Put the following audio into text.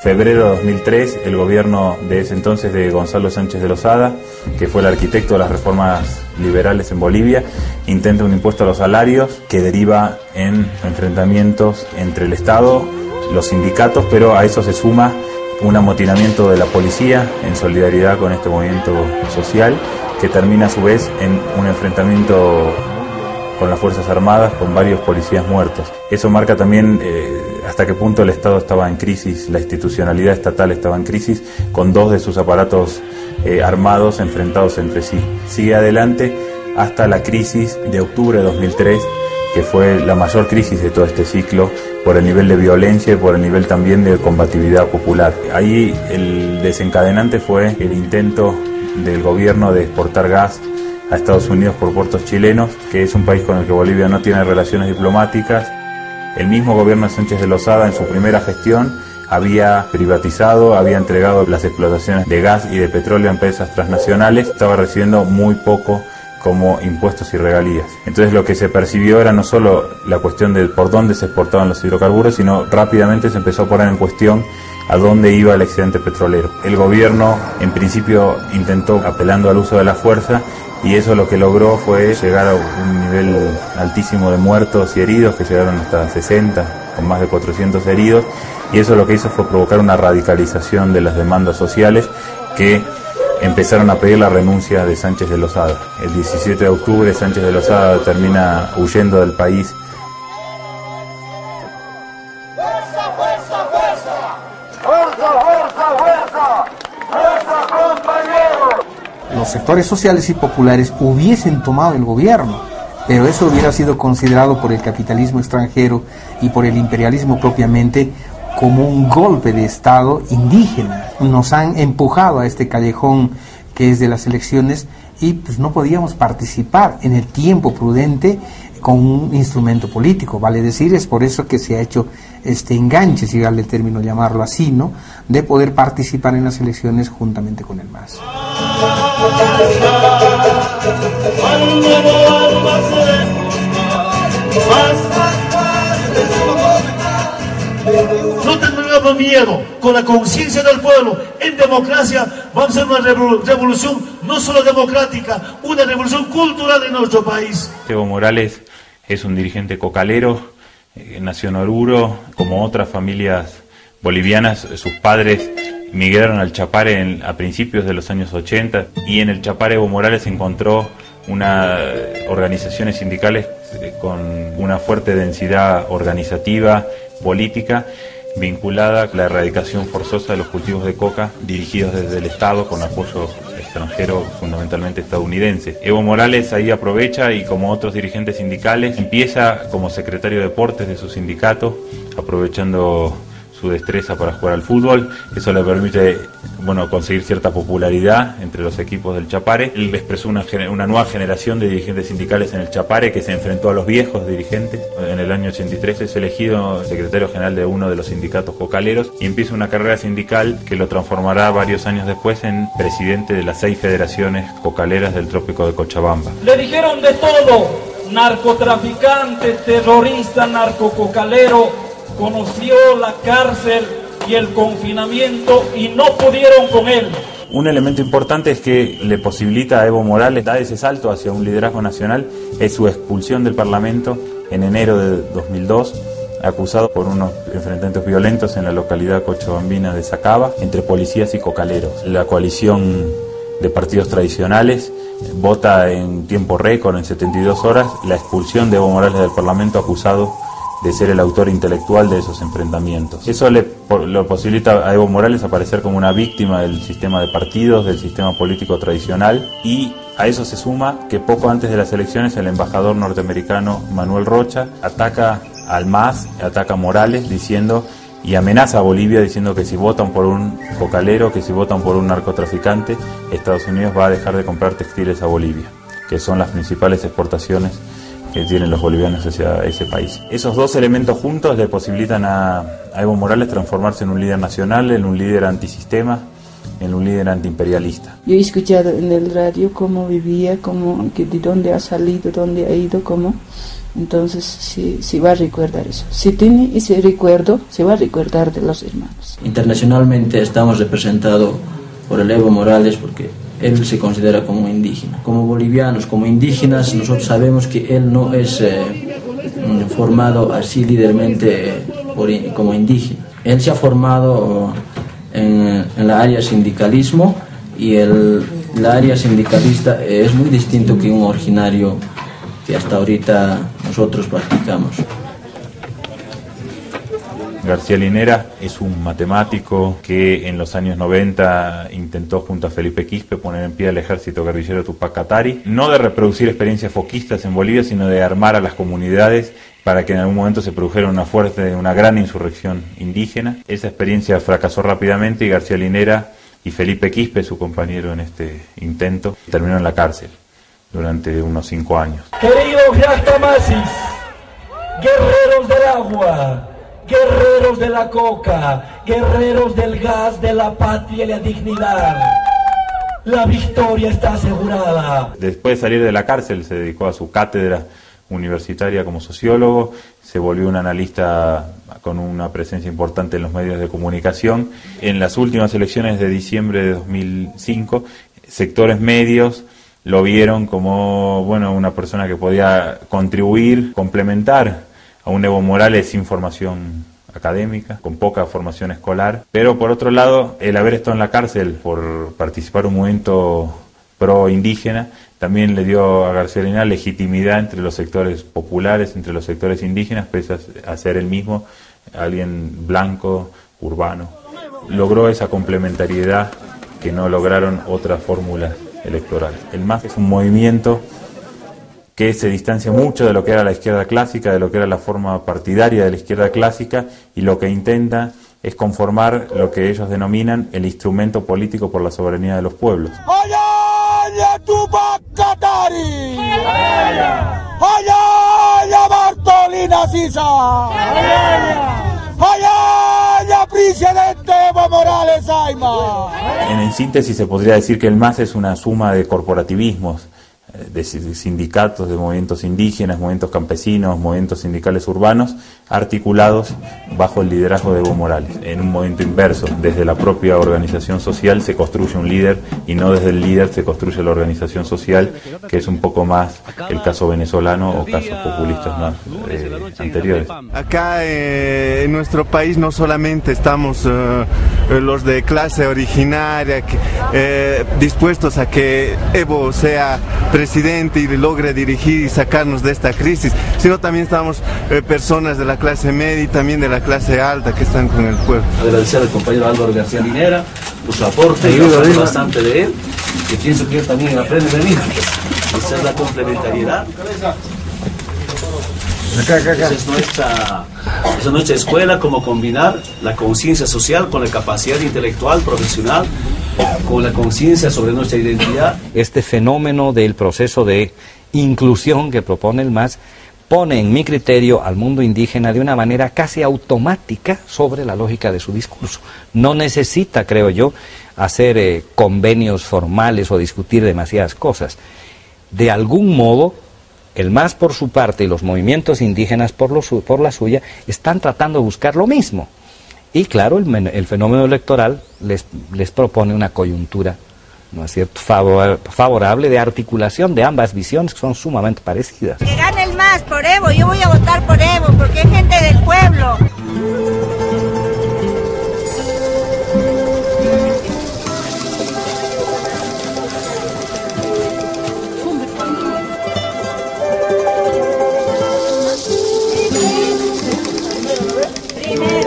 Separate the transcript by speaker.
Speaker 1: Febrero de 2003, el gobierno de ese entonces de Gonzalo Sánchez de Lozada, que fue el arquitecto de las reformas liberales en Bolivia, intenta un impuesto a los salarios que deriva en enfrentamientos entre el Estado, los sindicatos, pero a eso se suma un amotinamiento de la policía en solidaridad con este movimiento social, que termina a su vez en un enfrentamiento con las Fuerzas Armadas, con varios policías muertos. Eso marca también hasta qué punto el Estado estaba en crisis, la institucionalidad estatal estaba en crisis, con dos de sus aparatos armados enfrentados entre sí. Sigue adelante hasta la crisis de octubre de 2003, que fue la mayor crisis de todo este ciclo, por el nivel de violencia y por el nivel también de combatividad popular. Ahí el desencadenante fue el intento del gobierno de exportar gas a Estados Unidos por puertos chilenos, que es un país con el que Bolivia no tiene relaciones diplomáticas. El mismo gobierno de Sánchez de Lozada, en su primera gestión, había privatizado, había entregado las explotaciones de gas y de petróleo a empresas transnacionales, estaba recibiendo muy poco como impuestos y regalías. Entonces lo que se percibió era no solo la cuestión de por dónde se exportaban los hidrocarburos, sino rápidamente se empezó a poner en cuestión a dónde iba el excedente petrolero. El gobierno en principio intentó, apelando al uso de la fuerza, y eso lo que logró fue llegar a un nivel altísimo de muertos y heridos, que llegaron hasta 60, con más de 400 heridos, y eso lo que hizo fue provocar una radicalización de las demandas sociales que empezaron a pedir la renuncia de Sánchez de Lozada. El 17 de octubre Sánchez de Lozada termina huyendo del país.
Speaker 2: Los sectores sociales y populares hubiesen tomado el gobierno, pero eso hubiera sido considerado por el capitalismo extranjero y por el imperialismo propiamente como un golpe de Estado indígena. Nos han empujado a este callejón que es de las elecciones y pues no podíamos participar en el tiempo prudente con un instrumento político, vale decir, es por eso que se ha hecho este enganche, si vale el término llamarlo así, ¿no?, de poder participar en las elecciones juntamente con el MAS.
Speaker 3: No tengamos miedo, con la conciencia del pueblo, en democracia vamos a hacer una revolución no solo democrática, una revolución cultural en nuestro país.
Speaker 1: Evo Morales es un dirigente cocalero, nació en Oruro, como otras familias bolivianas. Sus padres migraron al Chapare a principios de los años 80, y en el Chapare Evo Morales encontró organizaciones sindicales con una fuerte densidad organizativa, política, vinculada a la erradicación forzosa de los cultivos de coca dirigidos desde el Estado con apoyo extranjero, fundamentalmente estadounidense. Evo Morales ahí aprovecha, y como otros dirigentes sindicales, empieza como secretario de deportes de su sindicato, aprovechando su destreza para jugar al fútbol. Eso le permite, conseguir cierta popularidad entre los equipos del Chapare. Él expresó una nueva generación de dirigentes sindicales en el Chapare, que se enfrentó a los viejos dirigentes. En el año 83 es elegido secretario general de uno de los sindicatos cocaleros y empieza una carrera sindical que lo transformará varios años después en presidente de las 6 federaciones cocaleras del trópico de Cochabamba.
Speaker 4: Le dijeron de todo: narcotraficante, terrorista, narcococalero. Conoció la cárcel y el confinamiento y no pudieron con él.
Speaker 1: Un elemento importante es que le posibilita a Evo Morales dar ese salto hacia un liderazgo nacional, es su expulsión del Parlamento en enero de 2002, acusado por unos enfrentamientos violentos en la localidad cochabambina de Sacaba, entre policías y cocaleros. La coalición de partidos tradicionales vota en tiempo récord, en 72 horas, la expulsión de Evo Morales del Parlamento, acusado de ser el autor intelectual de esos enfrentamientos. Eso lo posibilita a Evo Morales aparecer como una víctima del sistema de partidos, del sistema político tradicional, y a eso se suma que poco antes de las elecciones el embajador norteamericano Manuel Rocha ataca al MAS, ataca a Morales y amenaza a Bolivia diciendo que si votan por un cocalero, que si votan por un narcotraficante, Estados Unidos va a dejar de comprar textiles a Bolivia, que son las principales exportaciones que tienen los bolivianos hacia ese país. Esos dos elementos juntos le posibilitan a Evo Morales transformarse en un líder nacional, en un líder antisistema, en un líder antiimperialista.
Speaker 5: Yo he escuchado en el radio cómo vivía, de dónde ha salido, dónde ha ido, Entonces sí va a recordar eso. Si tiene ese recuerdo, se va a recordar de los hermanos.
Speaker 6: Internacionalmente estamos representados por el Evo Morales porque él se considera como indígena. Como bolivianos, como indígenas, nosotros sabemos que él no es formado así lídermente como indígena. Él se ha formado en la área sindicalismo y la área sindicalista es muy distinto que un originario que hasta ahorita nosotros practicamos.
Speaker 1: García Linera es un matemático que en los años 90 intentó junto a Felipe Quispe poner en pie al ejército guerrillero Tupac Katari, no de reproducir experiencias foquistas en Bolivia, sino de armar a las comunidades para que en algún momento se produjera una gran insurrección indígena. Esa experiencia fracasó rápidamente y García Linera y Felipe Quispe, su compañero en este intento, terminaron en la cárcel durante unos 5 años.
Speaker 4: Queridos Yastamasis, guerreros del agua, guerreros de la coca, guerreros del gas, de la patria y la dignidad, la victoria está asegurada.
Speaker 1: Después de salir de la cárcel se dedicó a su cátedra universitaria como sociólogo, se volvió un analista con una presencia importante en los medios de comunicación. En las últimas elecciones de diciembre de 2005, sectores medios lo vieron como una persona que podía contribuir, complementar a un Evo Morales sin formación académica, con poca formación escolar, pero por otro lado, el haber estado en la cárcel por participar en un movimiento pro indígena también le dio a García Linera legitimidad entre los sectores populares, entre los sectores indígenas, pese a ser él mismo alguien blanco, urbano. Logró esa complementariedad que no lograron otras fórmulas electorales. El MAS es un movimiento que se distancia mucho de lo que era la izquierda clásica, de lo que era la forma partidaria de la izquierda clásica, y lo que intenta es conformar lo que ellos denominan el instrumento político por la soberanía de los pueblos.
Speaker 7: ¡Allá Tupac Katari! ¡Allá Bartolina Sisa! ¡Allá presidente Evo Morales Ayma!
Speaker 1: En síntesis se podría decir que el MAS es una suma de corporativismos, de sindicatos, de movimientos indígenas, movimientos campesinos, movimientos sindicales urbanos, articulados bajo el liderazgo de Evo Morales. En un movimiento inverso, desde la propia organización social se construye un líder y no desde el líder se construye la organización social, que es un poco más el caso venezolano o casos populistas más anteriores.
Speaker 8: Acá en nuestro país no solamente estamos los de clase originaria dispuestos a que Evo sea presidente y logre dirigir y sacarnos de esta crisis, sino también estamos personas de la clase media y también de la clase alta que están con el pueblo.
Speaker 9: Agradecer al compañero Álvaro García Linera por su aporte, y aprendo bastante de él, que pienso que él también aprende de mí. Esa es la complementariedad. Esa es nuestra escuela, cómo combinar la conciencia social con la capacidad intelectual, profesional, con la conciencia sobre nuestra identidad.
Speaker 10: Este fenómeno del proceso de inclusión que propone el MAS pone en mi criterio al mundo indígena de una manera casi automática sobre la lógica de su discurso. No necesita, creo yo, hacer convenios formales o discutir demasiadas cosas. De algún modo, el MAS por su parte y los movimientos indígenas por la suya están tratando de buscar lo mismo. Y claro, el fenómeno electoral les propone una coyuntura, ¿no es cierto?, favorable de articulación de ambas visiones que son sumamente parecidas.
Speaker 11: Que gane el MAS por Evo, yo voy a votar por Evo porque es gente del pueblo. Primero.